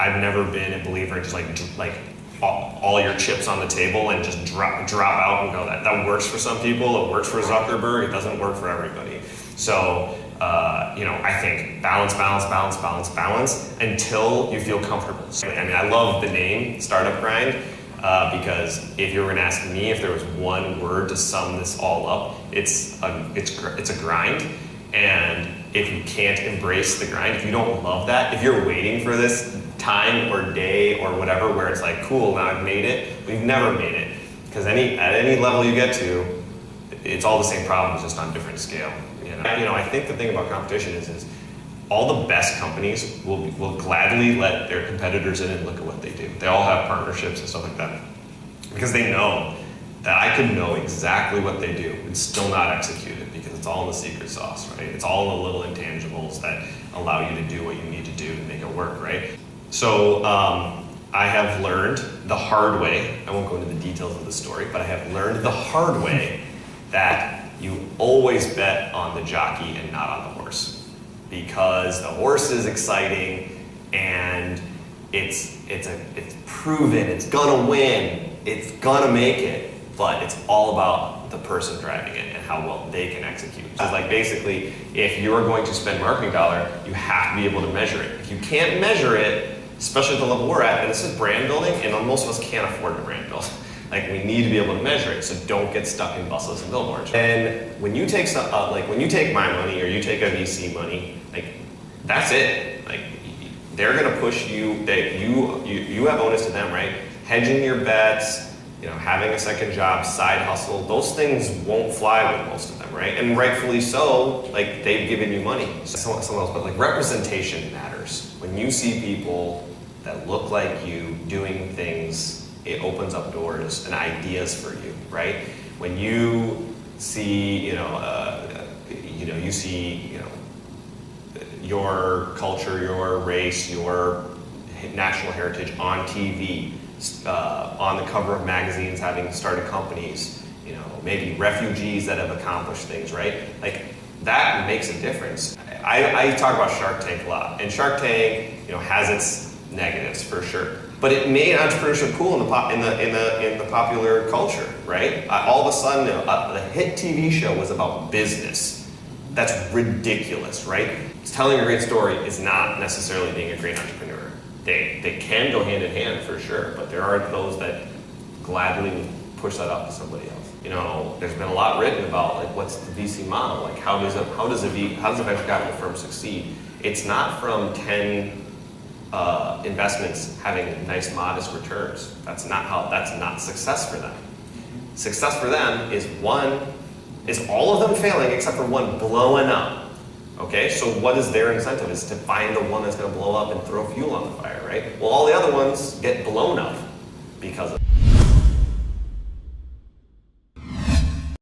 I've never been a believer in just like all your chips on the table and just drop out and go. That works for some people. It works for Zuckerberg. It doesn't work for everybody. So I think balance until you feel comfortable. I mean, I love the name Startup Grind because if you were going to ask me if there was one word to sum this all up, it's a grind. And if you can't embrace the grind, if you don't love that, if you're waiting for this time or day or whatever where it's like, cool, now I've made it, we've never made it. Because at any level you get to, it's all the same problems, just on different scale. I think the thing about competition is all the best companies will gladly let their competitors in and look at what they do. They all have partnerships and stuff like that. Because they know that I could know exactly what they do and still not execute it, because it's all in the secret sauce, right? It's all in the little intangibles that allow you to do what you need to do to make it work, right? So I have learned the hard way, I won't go into the details of the story, but I have learned the hard way that you always bet on the jockey and not on the horse. Because the horse is exciting and it's proven, it's gonna win, it's gonna make it, but it's all about the person driving it and how well they can execute. So it's like basically, if you're going to spend marketing dollar, you have to be able to measure it. If you can't measure it, especially at the level we're at, and this is brand building, and most of us can't afford to brand build. Like, we need to be able to measure it, so don't get stuck in buses and billboards. And when you take when you take my money or you take a VC money, like, that's it. Like, they're gonna push you. You have onus to them, right? Hedging your bets, having a second job, side hustle. Those things won't fly with most of them, right? And rightfully so. Like, they've given you money. Someone else, but like, representation matters. When you see people that look like you doing things, it opens up doors and ideas for you, right? When you see, you see, your culture, your race, your national heritage on TV, on the cover of magazines, having started companies, maybe refugees that have accomplished things, right? Like, that makes a difference. I talk about Shark Tank a lot, and Shark Tank, has its negatives for sure. But it made entrepreneurship cool in the popular culture, right? All of a sudden, the hit TV show was about business. That's ridiculous, right? Telling a great story is not necessarily being a great entrepreneur. They can go hand in hand for sure, but there are those that gladly push that up to somebody else. There's been a lot written about like what's the VC model, like how does a venture capital firm succeed? It's not from 10 investments having nice, modest returns. That's not success for them. Success for them is all of them failing except for one blowing up. Okay, so what is their incentive? Is to find the one that's going to blow up and throw fuel on the fire, right? Well, all the other ones get blown up because of